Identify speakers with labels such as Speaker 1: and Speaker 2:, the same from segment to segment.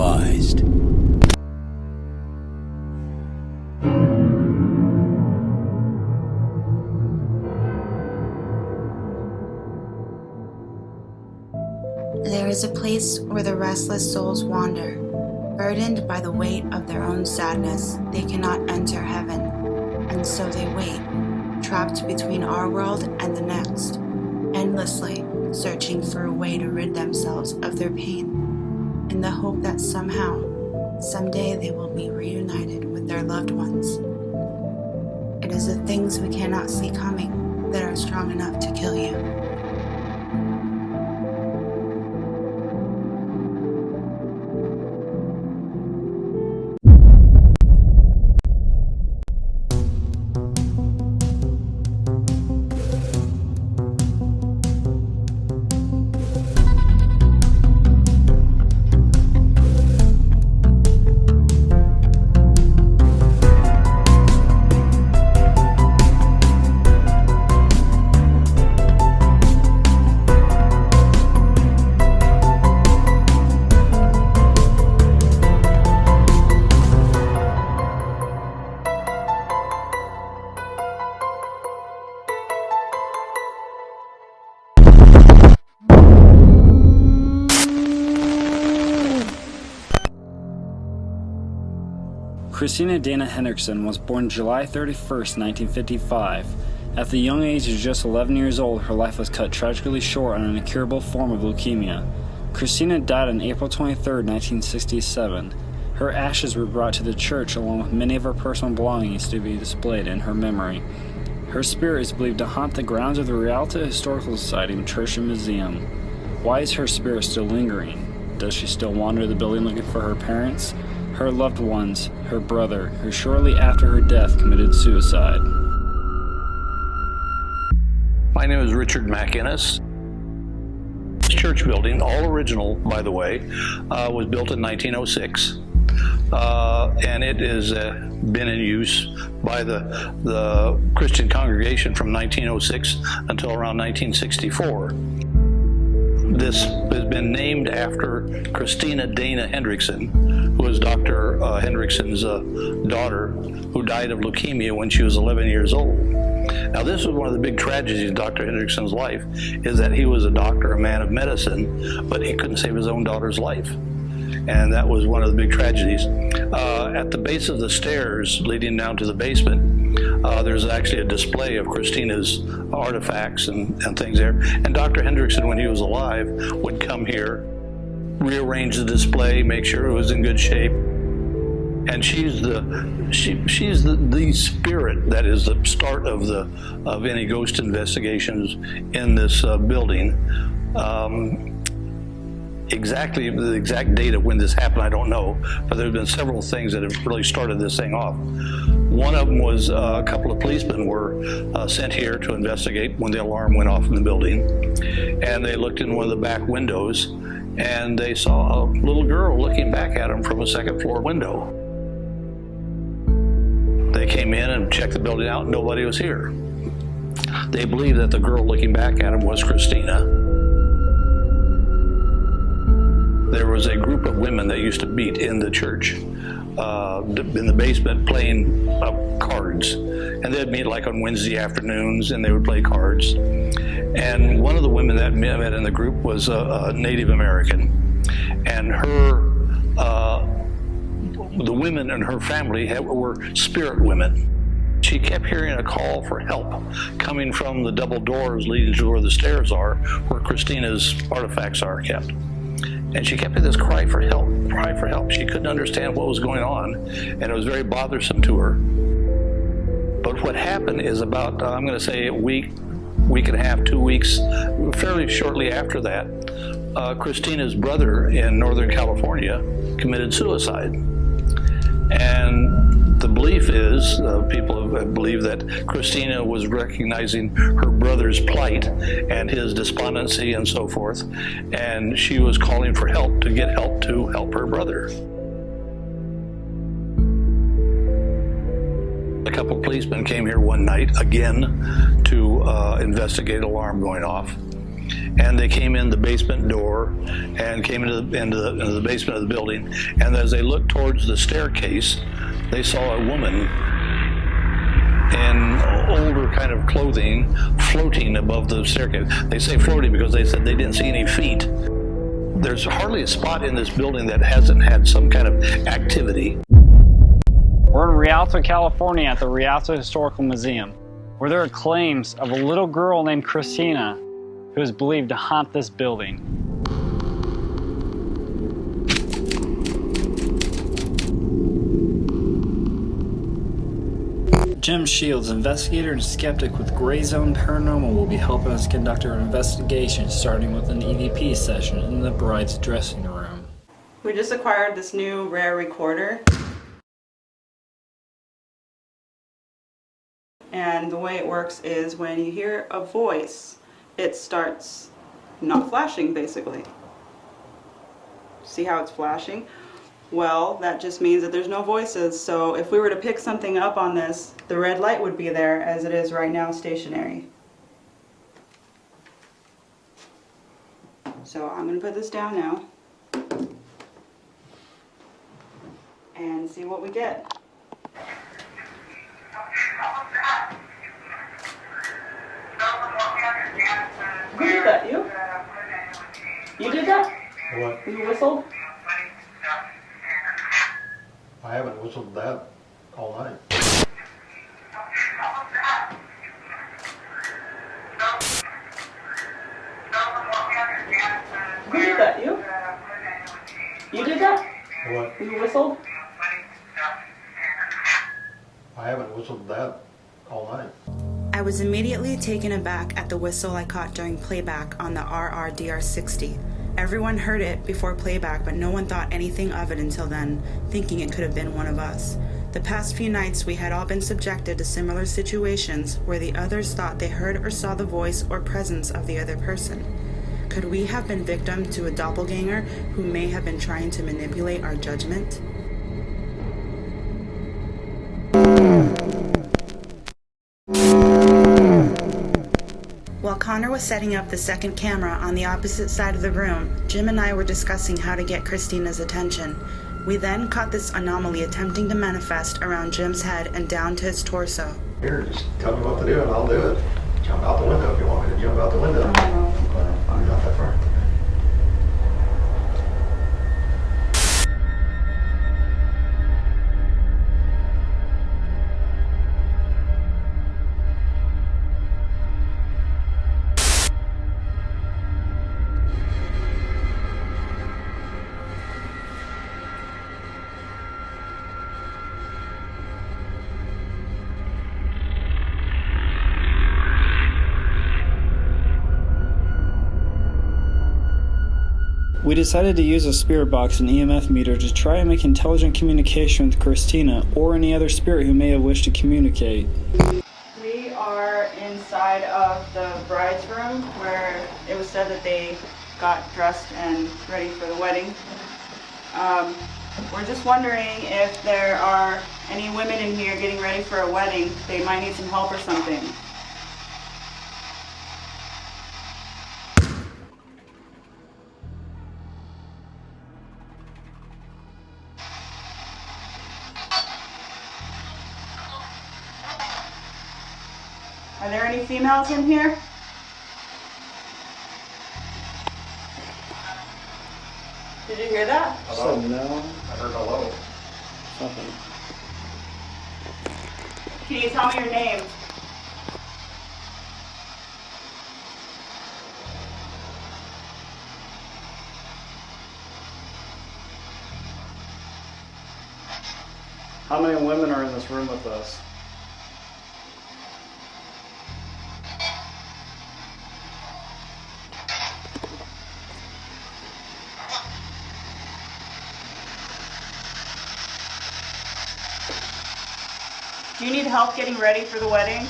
Speaker 1: advised.
Speaker 2: There is a place where the restless souls wander. Burdened by the weight of their own sadness, they cannot enter heaven, and so they wait, trapped between our world and the next, endlessly searching for a way to rid themselves of their pain, in the hope that somehow, someday they will be reunited with their loved ones. It is the things we cannot see coming that are strong enough to kill you.
Speaker 3: Christina Dana Hendrickson was born July 31st, 1955. At the young age of just 11 years old, her life was cut tragically short on an incurable form of leukemia. Christina died on April 23, 1967. Her ashes were brought to the church along with many of her personal belongings to be displayed in her memory. Her spirit is believed to haunt the grounds of the Rialto Historical Society Church and Museum. Why is her spirit still lingering? Does she still wander the building looking for her parents, her loved ones, her brother, who shortly after her death committed suicide?
Speaker 4: My name is Richard McInnes. This church building, all original by the way, was built in 1906. And it has been in use by the Christian congregation from 1906 until around 1964. This has been named after Christina Dana Hendrickson, who was Dr. Hendrickson's daughter, who died of leukemia when she was 11 years old. Now, this was one of the big tragedies of Dr. Hendrickson's life, is that he was a doctor, a man of medicine, but he couldn't save his own daughter's life. And that was one of the big tragedies. At the base of the stairs leading down to the basement, there's actually a display of Christina's artifacts and things there. And Dr. Hendrickson, when he was alive, would come here, rearrange the display, make sure it was in good shape. And she's the spirit that is the start of any ghost investigations in this building. Exactly the exact date of when this happened, I don't know, but there have been several things that have really started this thing off. One of them was a couple of policemen were sent here to investigate when the alarm went off in the building, and they looked in one of the back windows, and they saw a little girl looking back at them from a second floor window. They came in and checked the building out, and nobody was here. They believed that the girl looking back at them was Christina. There was a group of women that used to meet in the church, in the basement, playing cards. And they'd meet like on Wednesday afternoons, and they would play cards. And one of the women that met in the group was a Native American. And the women in her family were spirit women. She kept hearing a call for help coming from the double doors leading to where the stairs are, where Christina's artifacts are kept. And she kept getting this cry for help, cry for help. She couldn't understand what was going on, and it was very bothersome to her. But what happened is about, I'm going to say a week and a half, 2 weeks, fairly shortly after that, Christina's brother in Northern California committed suicide. And the belief is, people believe that Christina was recognizing her brother's plight and his despondency and so forth, and she was calling for help to get help to help her brother. A couple of policemen came here one night, again, to investigate an alarm going off. and they came in the basement door and came into the basement of the building. And as they looked towards the staircase, they saw a woman in older kind of clothing floating above the staircase. They say floating because they said they didn't see any feet. There's hardly a spot in this building that hasn't had some kind of activity.
Speaker 3: We're in Rialto, California at the Rialto Historical Museum, where there are claims of a little girl named Christina who is believed to haunt this building. Jim Shields, investigator and skeptic with Gray Zone Paranormal, will be helping us conduct our investigation, starting with an EVP session in the bride's dressing room.
Speaker 2: We just acquired this new rare recorder. And the way it works is when you hear a voice, it starts not flashing, basically. See how it's flashing? Well, that just means that there's no voices. So if we were to pick something up on this, the red light would be there as it is right now, stationary. So I'm going to put this down now and see what we get. Who did that? You? You did that?
Speaker 1: What?
Speaker 2: You whistled?
Speaker 1: I haven't whistled that all night.
Speaker 2: Who did that? You? You did that?
Speaker 1: What?
Speaker 2: You whistled?
Speaker 1: I haven't whistled that all night.
Speaker 2: I was immediately taken aback at the whistle I caught during playback on the RRDR60. Everyone heard it before playback, but no one thought anything of it until then, thinking it could have been one of us. The past few nights we had all been subjected to similar situations where the others thought they heard or saw the voice or presence of the other person. Could we have been victim to a doppelganger who may have been trying to manipulate our judgment? While Connor was setting up the second camera on the opposite side of the room, Jim and I were discussing how to get Christina's attention. We then caught this anomaly attempting to manifest around Jim's head and down to his torso.
Speaker 1: Here, just tell me what to do and I'll do it. Jump out the window if you want me to jump out the window. I'm not that far.
Speaker 3: We decided to use a spirit box and EMF meter to try and make intelligent communication with Christina or any other spirit who may have wished to communicate. We are inside of the bride's room where it was said that they got dressed and ready for the wedding. We're just wondering if there are any women in here getting ready for a wedding. They might need some help or something. Are there any females in here? Did you hear that?
Speaker 1: Hello?
Speaker 3: No.
Speaker 1: I heard hello.
Speaker 3: Something.
Speaker 2: Can you tell me your name?
Speaker 3: How many women are in this room with us?
Speaker 2: Do you need help getting ready for the wedding?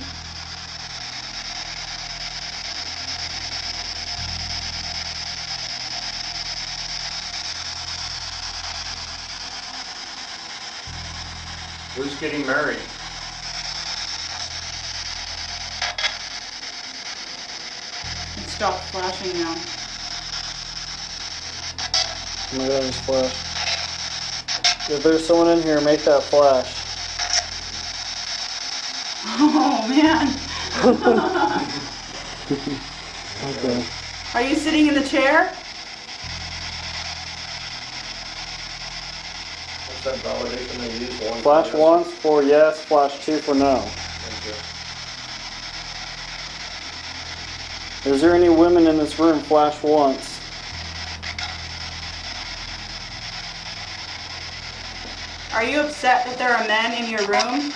Speaker 1: Who's getting married?
Speaker 2: It's Stop flashing now.
Speaker 3: Oh my god, it's flash. If there's someone in here, make that flash.
Speaker 2: Oh man.
Speaker 3: Okay.
Speaker 2: Are you sitting in the chair?
Speaker 1: What's that validation they use? One
Speaker 3: Flash
Speaker 1: for
Speaker 3: once for yes, flash two for no.
Speaker 1: Thank you.
Speaker 3: Is there any women in this room? Flash once.
Speaker 2: Are you upset that there are men in your room?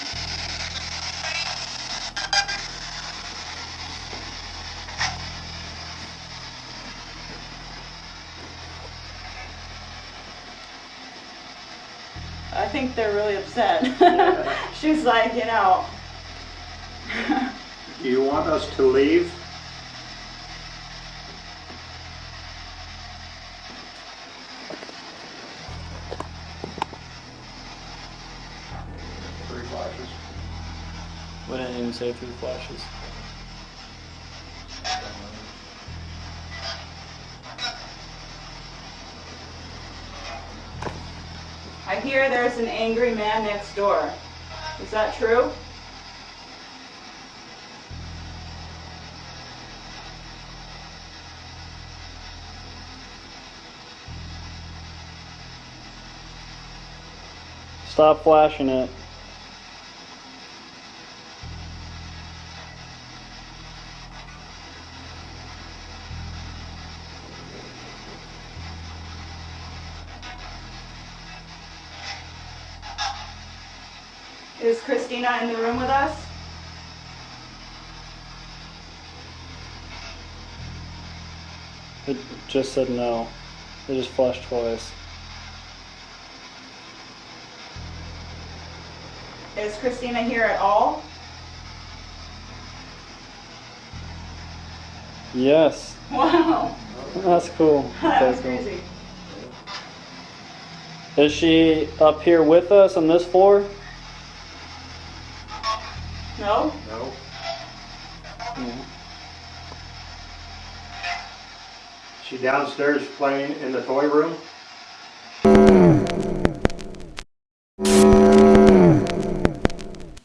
Speaker 2: I think they're really upset. She's like, you know.
Speaker 5: Do you want us to leave?
Speaker 1: Three flashes.
Speaker 3: We didn't even say three flashes.
Speaker 2: I hear there's an angry man next door. Is that true?
Speaker 3: Stop flashing it.
Speaker 2: Is Christina in the room with us?
Speaker 3: It just said no. It just flashed twice.
Speaker 2: Is Christina here at all?
Speaker 3: Yes.
Speaker 2: Wow.
Speaker 3: That's cool.
Speaker 2: That's
Speaker 3: Okay, cool.
Speaker 2: crazy.
Speaker 3: Is she up here with us on this floor?
Speaker 2: No?
Speaker 1: No.
Speaker 5: She downstairs playing in the toy room?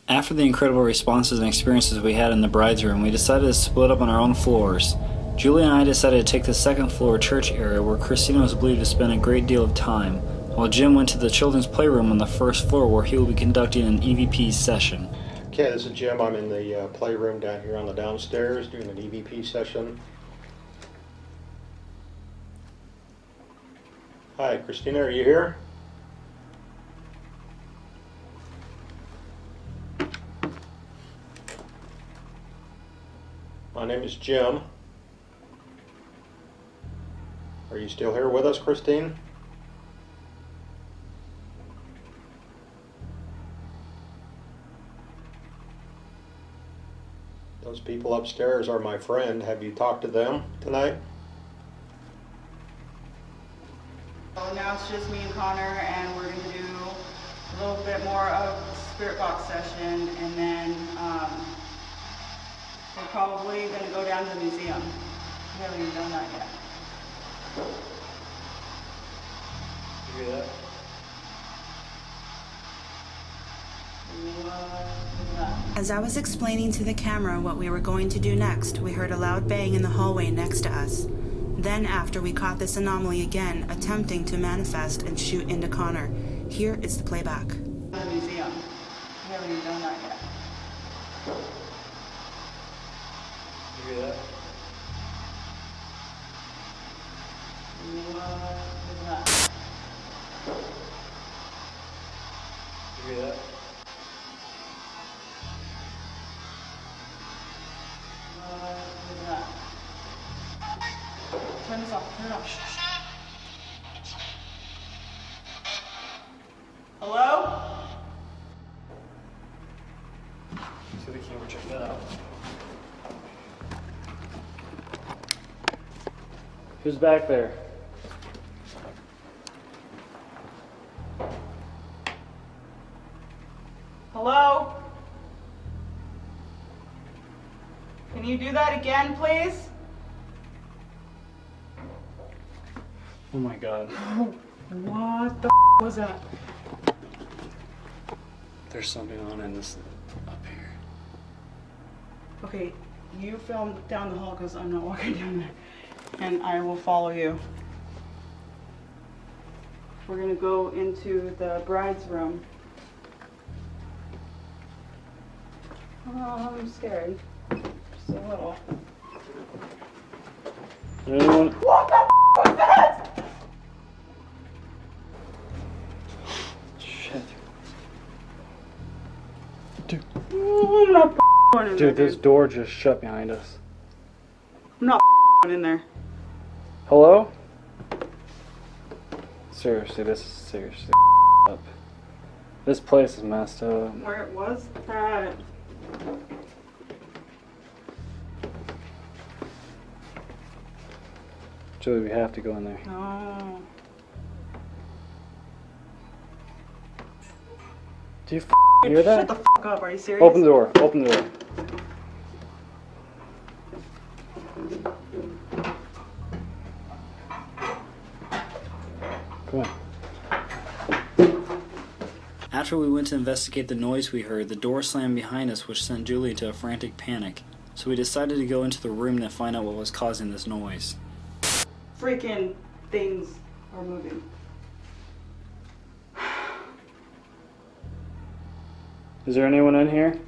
Speaker 3: After the incredible responses and experiences we had in the bride's room, we decided to split up on our own floors. Julie and I decided to take the second floor church area where Christina was believed to spend a great deal of time, while Jim went to the children's playroom on the first floor where he will be conducting an EVP session.
Speaker 5: Okay, this is Jim. I'm in the playroom down here on the downstairs doing an EVP session. Hi, Christina, are you here? My name is Jim. Are you still here with us, Christine? Those people upstairs are my friend. Have you talked to them tonight?
Speaker 2: So now it's just me and Connor, and we're going to do a little bit more of spirit box session, and then we're probably going to go down to the museum. We haven't even done that yet.
Speaker 3: You hear that?
Speaker 2: As I was explaining to the camera what we were going to do next, we heard a loud bang in the hallway next to us. Then after we caught this anomaly again, attempting to manifest and shoot into Connor. Here is the playback. The museum. We haven't even done that yet.
Speaker 3: You hear that? You hear that?
Speaker 2: Turn this off. Turn it off. Hello?
Speaker 3: See the camera, check that out. Who's back there?
Speaker 2: Hello? Can you do that again, please?
Speaker 3: Oh my god.
Speaker 6: What the was that?
Speaker 3: There's something on in this up here.
Speaker 6: Okay, you film down the hall because I'm not walking down there. And I will follow you. We're gonna go into the bride's room. Oh, I'm scared. Just a little.
Speaker 3: Anyone?
Speaker 6: What the was that?
Speaker 3: Shit. Dude.
Speaker 6: I'm not going in there,
Speaker 3: Dude, this door just shut behind us.
Speaker 6: I'm not going in there.
Speaker 3: Hello? Seriously, this is seriously up. This place is messed up.
Speaker 6: Where was that?
Speaker 3: Julie, we have to go in there.
Speaker 6: No.
Speaker 3: Do you hear that?
Speaker 6: Shut the fuck up, are you serious?
Speaker 3: Open the door. Open the door. Come on. After we went to investigate the noise we heard, the door slammed behind us, which sent Julie into a frantic panic. So we decided to go into the room to find out what was causing this noise.
Speaker 6: Freaking things are moving.
Speaker 3: Is there anyone in here?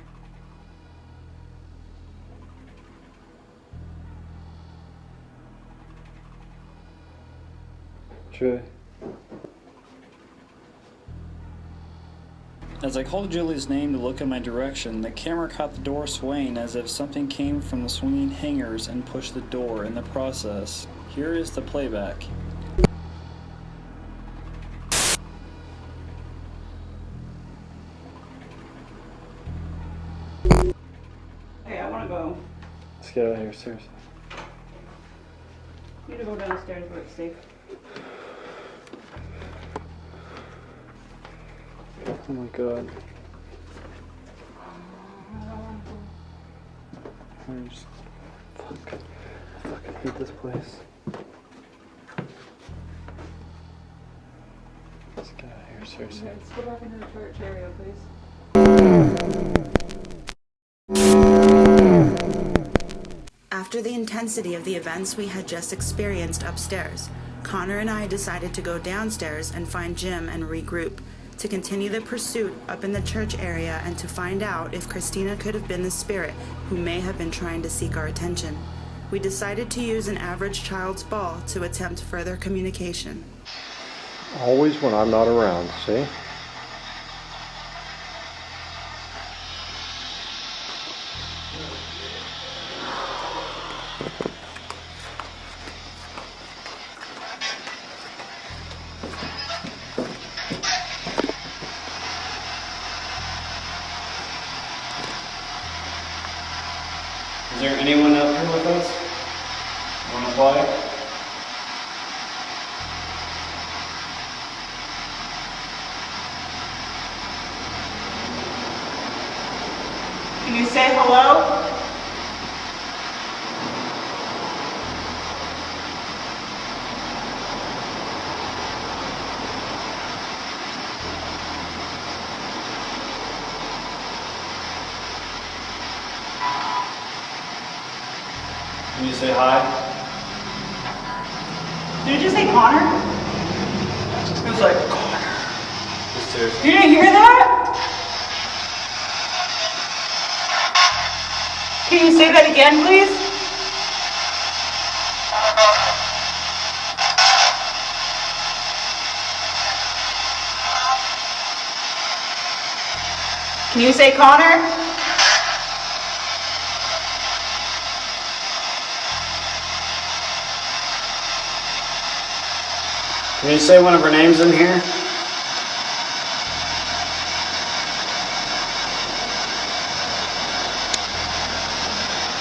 Speaker 3: Julie. As I called Julie's name to look in my direction, the camera caught the door swaying as if something came from the swinging hangers and pushed the door. In the process, here is the playback.
Speaker 6: Hey, I wanna go.
Speaker 3: Let's get out of here, seriously.
Speaker 6: You need to go downstairs where it's safe.
Speaker 3: Oh my god. Fuck. I fucking hate this place. Let's get out of here, seriously.
Speaker 6: Let's go back into the church area, please.
Speaker 2: After the intensity of the events we had just experienced upstairs, Connor and I decided to go downstairs and find Jim and regroup, to continue the pursuit up in the church area and to find out if Christina could have been the spirit who may have been trying to seek our attention. We decided to use an average child's ball to attempt further communication.
Speaker 5: Always when I'm not around, see?
Speaker 3: Is there anyone out here with us? Want to play?
Speaker 6: Can you say hello?
Speaker 3: Can you say hi?
Speaker 6: Did you just say Connor? It was like,
Speaker 3: Just seriously.
Speaker 6: you didn't hear that? Can you say that again, please? Can you say Connor?
Speaker 3: Can you say one of her names in here?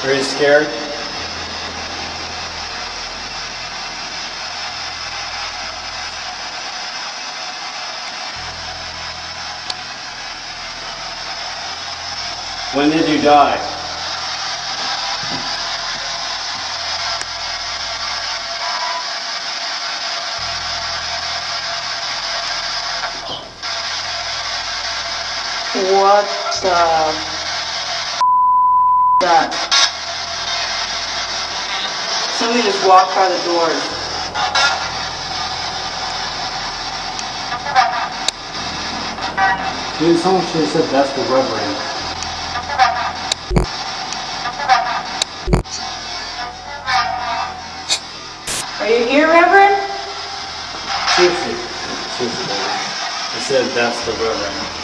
Speaker 3: Are you scared? When did you die?
Speaker 6: What the that? Somebody just walked by the doors.
Speaker 3: Dude, someone should have said that's the Reverend.
Speaker 6: Are you here, Reverend?
Speaker 3: Seriously, baby. I said that's the Reverend.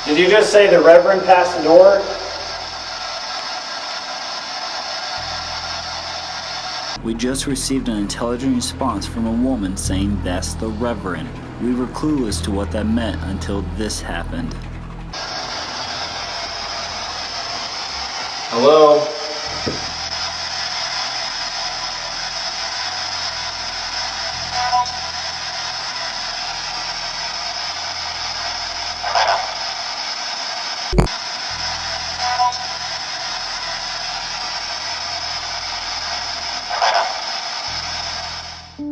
Speaker 3: Did you just say the Reverend passed the door? We just received an intelligent response from a woman saying that's the Reverend. We were clueless to what that meant until this happened. Hello?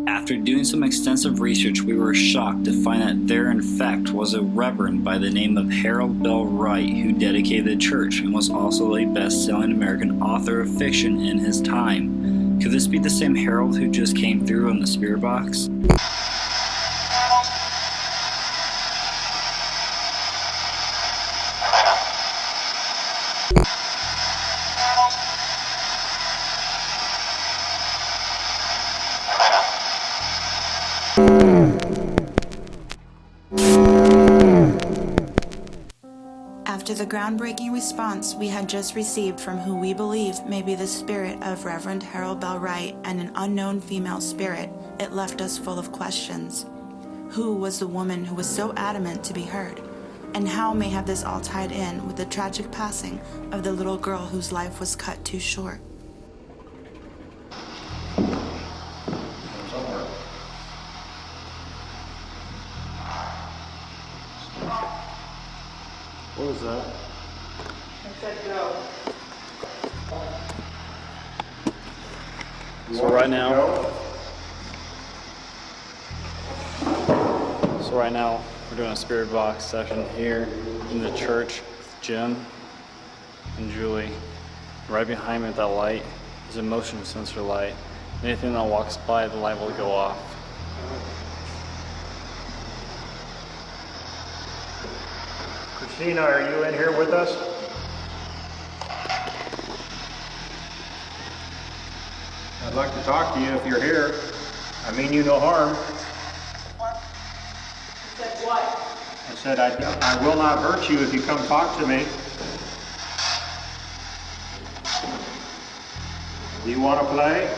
Speaker 3: After doing some extensive research, we were shocked to find that there in fact was a reverend by the name of Harold Bell Wright who dedicated the church and was also a best-selling American author of fiction in his time. Could this be the same Harold who just came through in the spirit box?
Speaker 2: After the groundbreaking response we had just received from who we believe may be the spirit of Reverend Harold Bell Wright and an unknown female spirit, it left us full of questions. Who was the woman who was so adamant to be heard? And how may have this all tied in with the tragic passing of the little girl whose life was cut too short?
Speaker 3: What was that?
Speaker 6: I said go.
Speaker 3: So right now we're doing a spirit box session here in the church with Jim and Julie. Right behind me with that light is a motion sensor light. Anything that walks by, the light will go off.
Speaker 5: Christina, are you in here with us? I'd like to talk to you if you're here. I mean you no harm.
Speaker 6: You said what?
Speaker 5: I said I will not hurt you if you come talk to me. Do you want to play?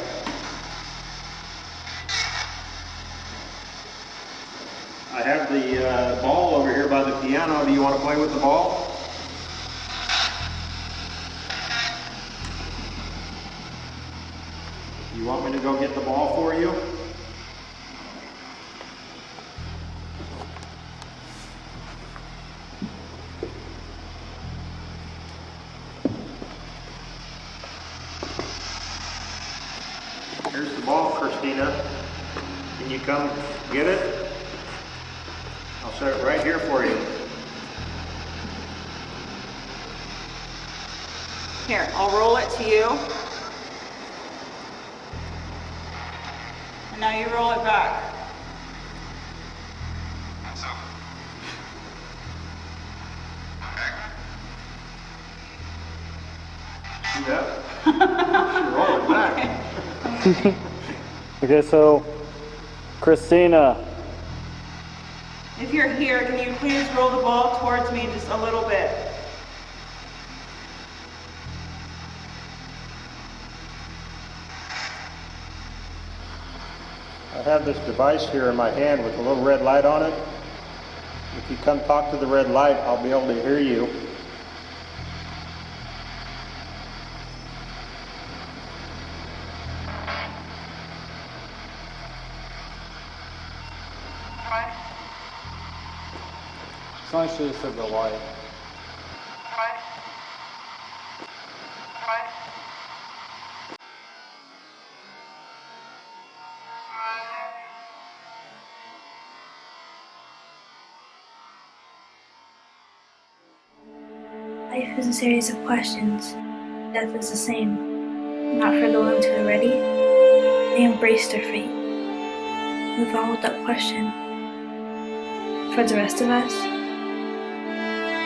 Speaker 5: I have the ball over here by the piano. Do you want to play with the ball? You want me to go get the ball for you? Here's the ball, Christina. Can you come get it? I'll set it right here for you.
Speaker 6: Here, I'll roll it to you. And now you roll it back.
Speaker 5: See that? She rolled it back.
Speaker 3: Okay, so Christina.
Speaker 6: If you're here, can you please roll the ball towards me just a little bit?
Speaker 5: I have this device here in my hand with a little red light on it. If you come talk to the red light, I'll be able to hear you.
Speaker 3: Someone should have said the light.
Speaker 7: Life is a series of questions. Death is the same. Not for the ones who are ready. They embrace their fate. Move on with that question. For the rest of us,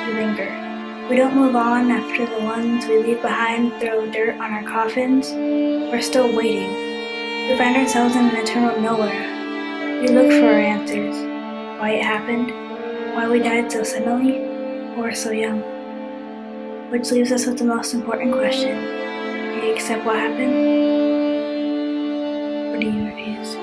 Speaker 7: we linger. We don't move on after the ones we leave behind throw dirt on our coffins. We're still waiting. We find ourselves in an eternal nowhere. We look for our answers. Why it happened, why we died so suddenly, or so young. Which leaves us with the most important question. Do you accept what happened? Or do you refuse?